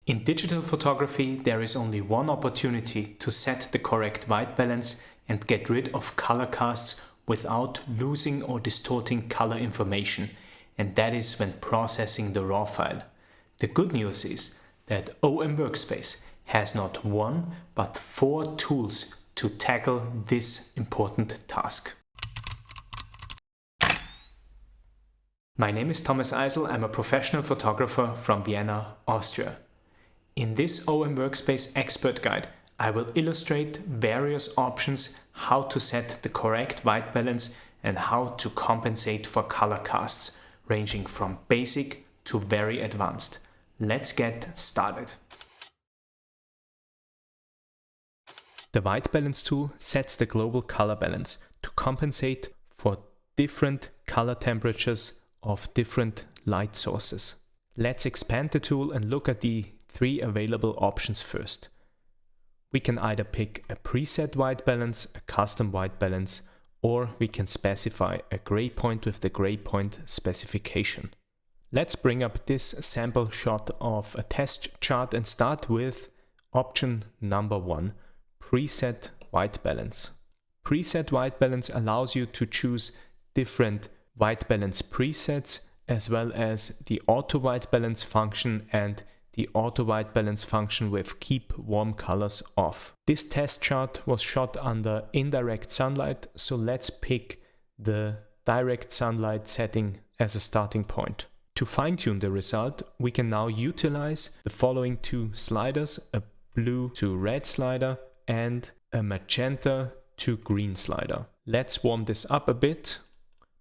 In digital photography, there is only one opportunity to set the correct white balance and get rid of color casts without losing or distorting color information, and that is when processing the raw file. The good news is that OM Workspace has not one but 4 tools to tackle this important task. My name is Thomas Eisl. I'm a professional photographer from Vienna, Austria. In this OM Workspace expert guide, I will illustrate various options how to set the correct white balance and how to compensate for color casts, ranging from basic to very advanced. Let's get started. The white balance tool sets the global color balance to compensate for different color temperatures of different light sources. Let's expand the tool and look at the 3 available options first. We can either pick a preset white balance, a custom white balance, or we can specify a gray point with the gray point specification. Let's bring up this sample shot of a test chart and start with option number 1, preset white balance. Preset white balance allows you to choose different white balance presets as well as the auto white balance function and the auto white balance function with keep warm colors off. This test chart was shot under indirect sunlight, so let's pick the direct sunlight setting as a starting point. To fine-tune the result, we can now utilize the following 2 sliders, a blue to red slider and a magenta to green slider. Let's warm this up a bit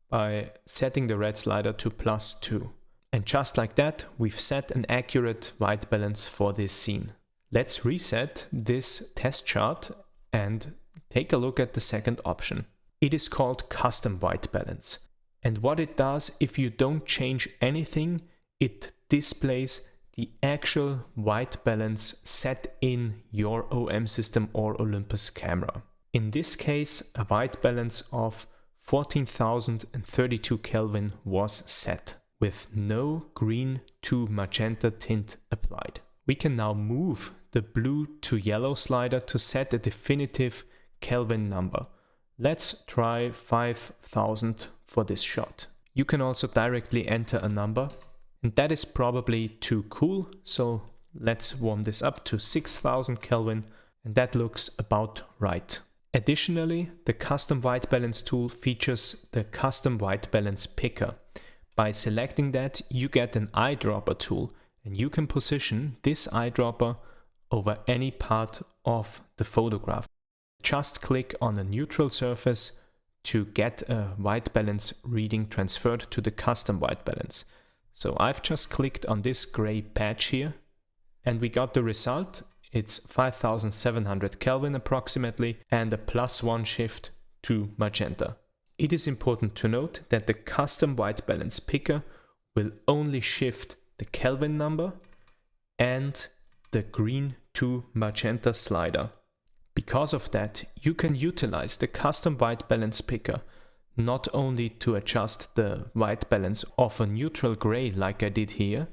by setting the red slider to +2. And just like that, we've set an accurate white balance for this scene. Let's reset this test chart and take a look at the second option. It is called custom white balance. And what it does, if you don't change anything, it displays the actual white balance set in your OM system or Olympus camera. In this case, a white balance of 14,032 Kelvin was set, with no green to magenta tint applied. We can now move the blue to yellow slider to set a definitive Kelvin number. Let's try 5,000 for this shot. You can also directly enter a number, and that is probably too cool, so let's warm this up to 6,000 Kelvin, and that looks about right. Additionally, the custom white balance tool features the custom white balance picker. By selecting that, you get an eyedropper tool, and you can position this eyedropper over any part of the photograph. Just click on a neutral surface to get a white balance reading transferred to the custom white balance. So I've just clicked on this gray patch here, and we got the result. It's 5,700 Kelvin approximately, and a +1 shift to magenta. It is important to note that the custom white balance picker will only shift the Kelvin number and the green to magenta slider. Because of that, you can utilize the custom white balance picker not only to adjust the white balance of a neutral gray like I did here,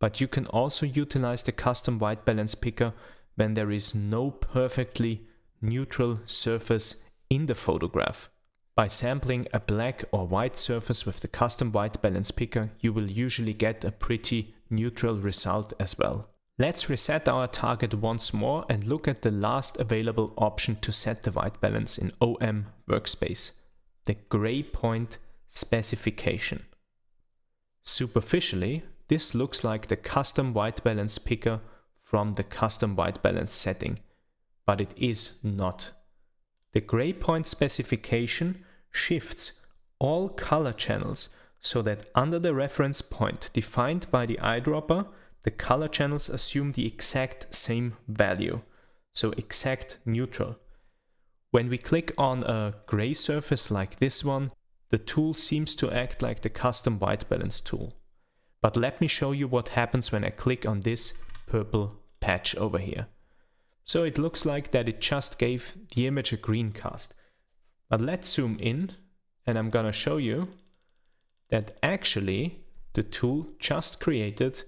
but you can also utilize the custom white balance picker when there is no perfectly neutral surface in the photograph. By sampling a black or white surface with the custom white balance picker, you will usually get a pretty neutral result as well. Let's reset our target once more and look at the last available option to set the white balance in OM Workspace, the gray point specification. Superficially, this looks like the custom white balance picker from the custom white balance setting, but it is not. The gray point specification shifts all color channels so that under the reference point defined by the eyedropper, the color channels assume the exact same value, so exact neutral. When we click on a gray surface like this one, the tool seems to act like the custom white balance tool. But let me show you what happens when I click on this purple patch over here. So it looks like that it just gave the image a green cast. But let's zoom in, and I'm gonna show you that actually the tool just created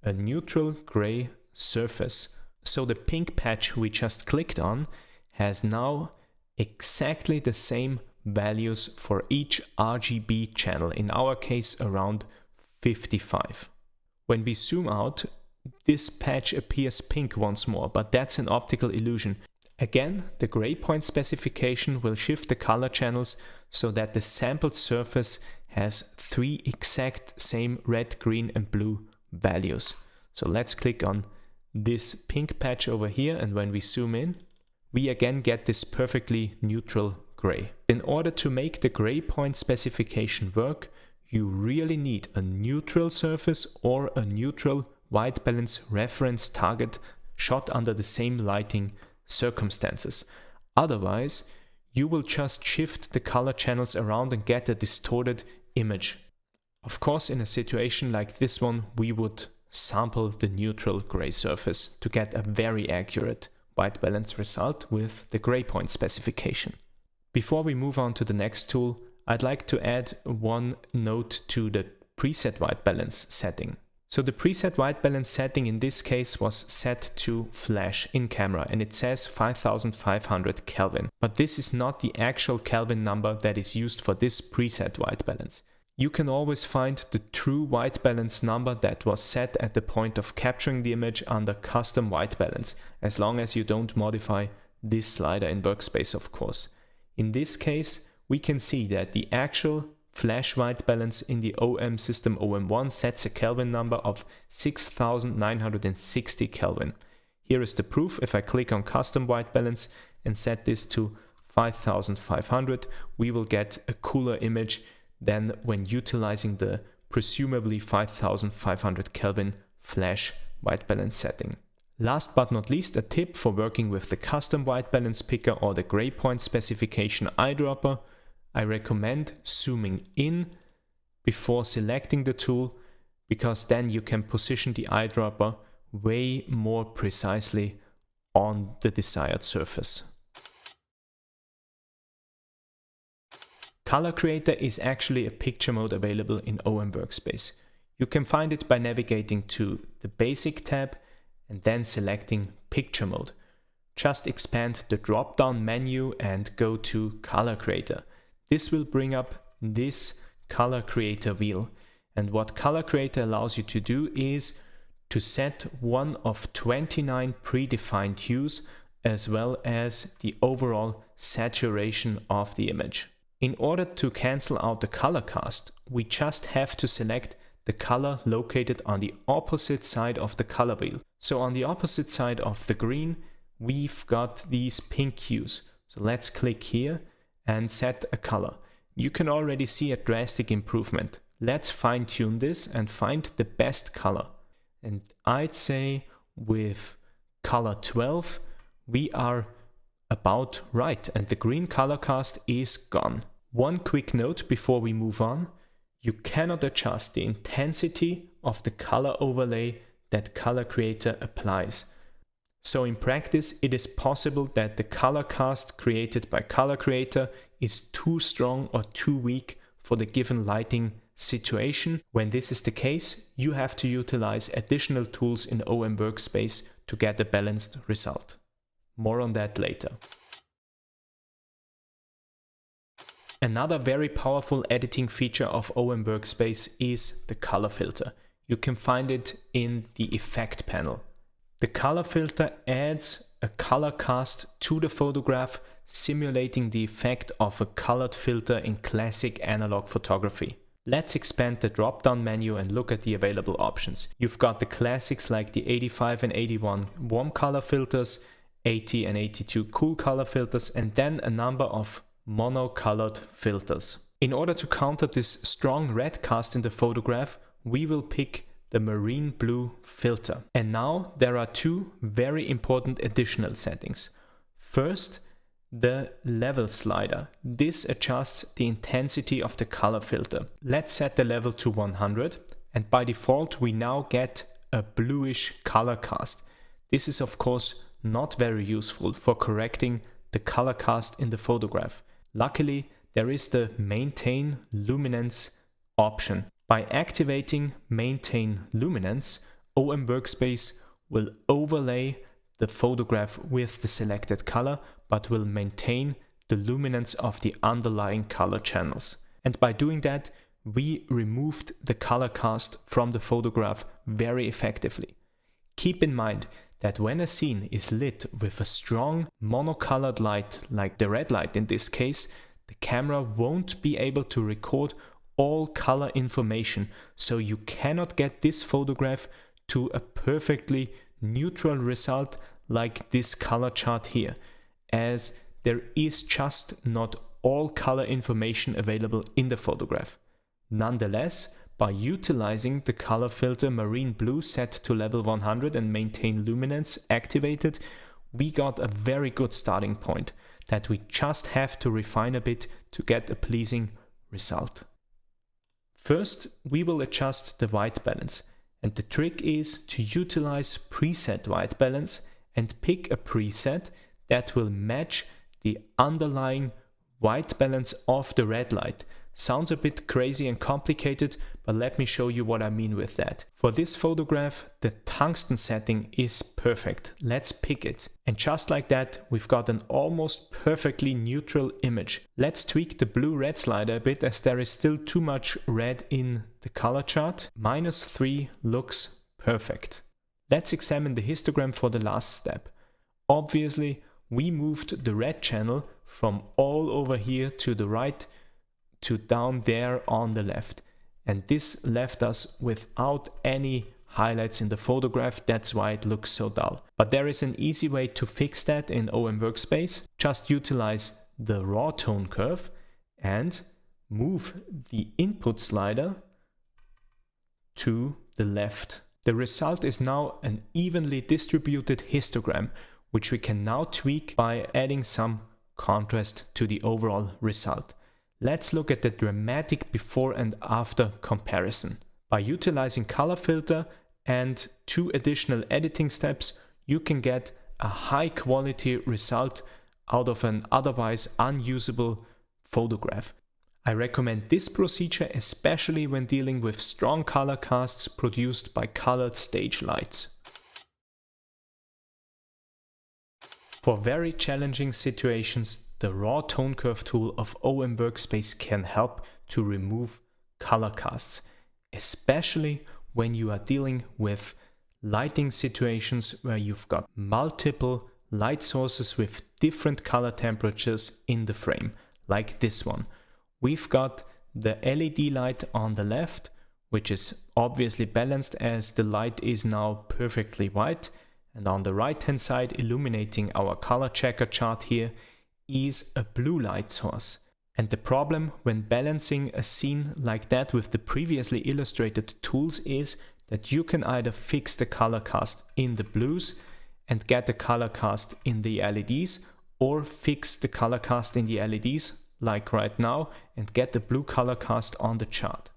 a neutral gray surface. So the pink patch we just clicked on has now exactly the same values for each RGB channel, in our case around 55. When we zoom out, this patch appears pink once more, but that's an optical illusion. Again, the gray point specification will shift the color channels so that the sampled surface has 3 exact same red, green and blue values. So let's click on this pink patch over here, and when we zoom in, we again get this perfectly neutral gray. In order to make the gray point specification work, you really need a neutral surface or a neutral white balance reference target shot under the same lighting circumstances. Otherwise, you will just shift the color channels around and get a distorted image. Of course, in a situation like this one, we would sample the neutral gray surface to get a very accurate white balance result with the gray point specification. Before we move on to the next tool, I'd like to add one note to the preset white balance setting. So the preset white balance setting in this case was set to flash in camera, and it says 5500 Kelvin. But this is not the actual Kelvin number that is used for this preset white balance. You can always find the true white balance number that was set at the point of capturing the image under custom white balance, as long as you don't modify this slider in Workspace, of course. In this case, we can see that the actual flash white balance in the OM system OM1 sets a Kelvin number of 6960 Kelvin. Here is the proof. If I click on custom white balance and set this to 5500, we will get a cooler image than when utilizing the presumably 5500 Kelvin flash white balance setting. Last but not least, a tip for working with the custom white balance picker or the gray point specification eyedropper. I recommend zooming in before selecting the tool, because then you can position the eyedropper way more precisely on the desired surface. Color Creator is actually a picture mode available in OM Workspace. You can find it by navigating to the Basic tab and then selecting Picture Mode. Just expand the drop-down menu and go to Color Creator. This will bring up this Color Creator wheel, and what Color Creator allows you to do is to set one of 29 predefined hues as well as the overall saturation of the image. In order to cancel out the color cast, we just have to select the color located on the opposite side of the color wheel. So on the opposite side of the green, we've got these pink hues. So let's click here and set a color. You can already see a drastic improvement. Let's fine tune this and find the best color. And I'd say with color 12, we are about right, and the green color cast is gone. One quick note before we move on: you cannot adjust the intensity of the color overlay that Color Creator applies. So in practice, it is possible that the color cast created by Color Creator is too strong or too weak for the given lighting situation. When this is the case, you have to utilize additional tools in OM Workspace to get a balanced result. More on that later. Another very powerful editing feature of OM Workspace is the color filter. You can find it in the effect panel. The color filter adds a color cast to the photograph, simulating the effect of a colored filter in classic analog photography. Let's expand the drop-down menu and look at the available options. You've got the classics like the 85 and 81 warm color filters, 80 and 82 cool color filters, and then a number of monocolored filters. In order to counter this strong red cast in the photograph, we will pick the marine blue filter. And now there are two very important additional settings. First, the level slider. This adjusts the intensity of the color filter. Let's set the level to 100, and by default we now get a bluish color cast. This is of course not very useful for correcting the color cast in the photograph. Luckily, there is the Maintain Luminance option. By activating Maintain Luminance, OM Workspace will overlay the photograph with the selected color, but will maintain the luminance of the underlying color channels. And by doing that, we removed the color cast from the photograph very effectively. Keep in mind that when a scene is lit with a strong monocolored light, like the red light in this case, the camera won't be able to record all color information, so you cannot get this photograph to a perfectly neutral result like this color chart here, as there is just not all color information available in the photograph. Nonetheless, by utilizing the color filter Marine Blue set to level 100 and maintain luminance activated, we got a very good starting point that we just have to refine a bit to get a pleasing result. First, we will adjust the white balance, and the trick is to utilize preset white balance and pick a preset that will match the underlying white balance of the red light. Sounds a bit crazy and complicated, but let me show you what I mean with that. For this photograph, the tungsten setting is perfect. Let's pick it. And just like that, we've got an almost perfectly neutral image. Let's tweak the blue-red slider a bit, as there is still too much red in the color chart. -3 looks perfect. Let's examine the histogram for the last step. Obviously, we moved the red channel from all over here to the right to down there on the left, and this left us without any highlights in the photograph. That's why it looks so dull. But there is an easy way to fix that in OM Workspace. Just utilize the raw tone curve and move the input slider to the left. The result is now an evenly distributed histogram, which we can now tweak by adding some contrast to the overall result. Let's look at the dramatic before and after comparison. By utilizing color filter and 2 additional editing steps, you can get a high quality result out of an otherwise unusable photograph. I recommend this procedure especially when dealing with strong color casts produced by colored stage lights. For very challenging situations, the raw tone curve tool of OM Workspace can help to remove color casts, especially when you are dealing with lighting situations where you've got multiple light sources with different color temperatures in the frame, like this one. We've got the LED light on the left, which is obviously balanced as the light is now perfectly white, and on the right hand side, illuminating our color checker chart here, is a blue light source. And the problem when balancing a scene like that with the previously illustrated tools is that you can either fix the color cast in the blues and get the color cast in the LEDs, or fix the color cast in the LEDs like right now and get the blue color cast on the chart.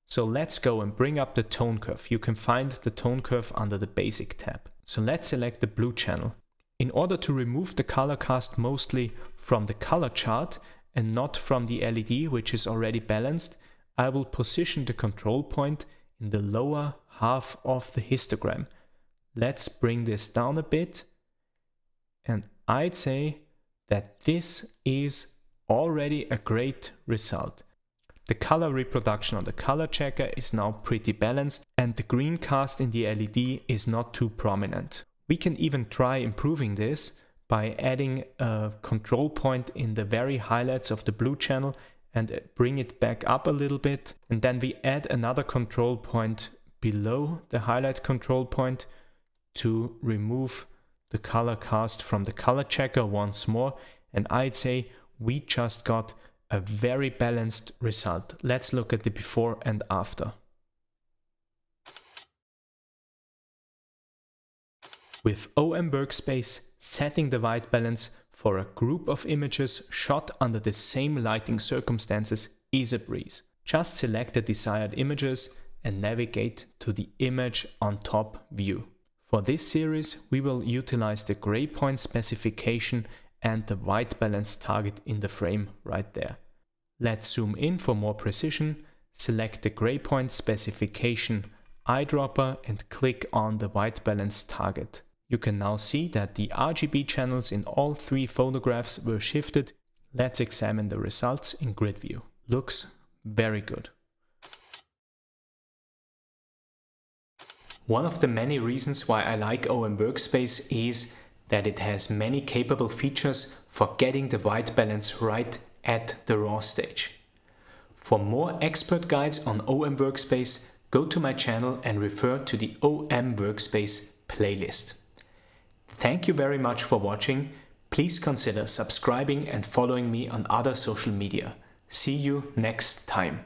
So let's go and bring up the tone curve. You can find the tone curve under the basic tab. So let's select the blue channel. In order to remove the color cast mostly from the color chart and not from the LED, which is already balanced, I will position the control point in the lower half of the histogram. Let's bring this down a bit, and I'd say that this is already a great result. The color reproduction on the color checker is now pretty balanced, and the green cast in the LED is not too prominent. We can even try improving this by adding a control point in the very highlights of the blue channel and bring it back up a little bit. And then we add another control point below the highlight control point to remove the color cast from the color checker once more. And I'd say we just got a very balanced result. Let's look at the before and after. With OM Workspace, setting the white balance for a group of images shot under the same lighting circumstances is a breeze. Just select the desired images and navigate to the image on top view. For this series, we will utilize the gray point specification and the white balance target in the frame right there. Let's zoom in for more precision, select the gray point specification eyedropper and click on the white balance target. You can now see that the RGB channels in all 3 photographs were shifted. Let's examine the results in grid view. Looks very good. One of the many reasons why I like OM Workspace is that it has many capable features for getting the white balance right at the raw stage. For more expert guides on OM Workspace, go to my channel and refer to the OM Workspace playlist. Thank you very much for watching. Please consider subscribing and following me on other social media. See you next time.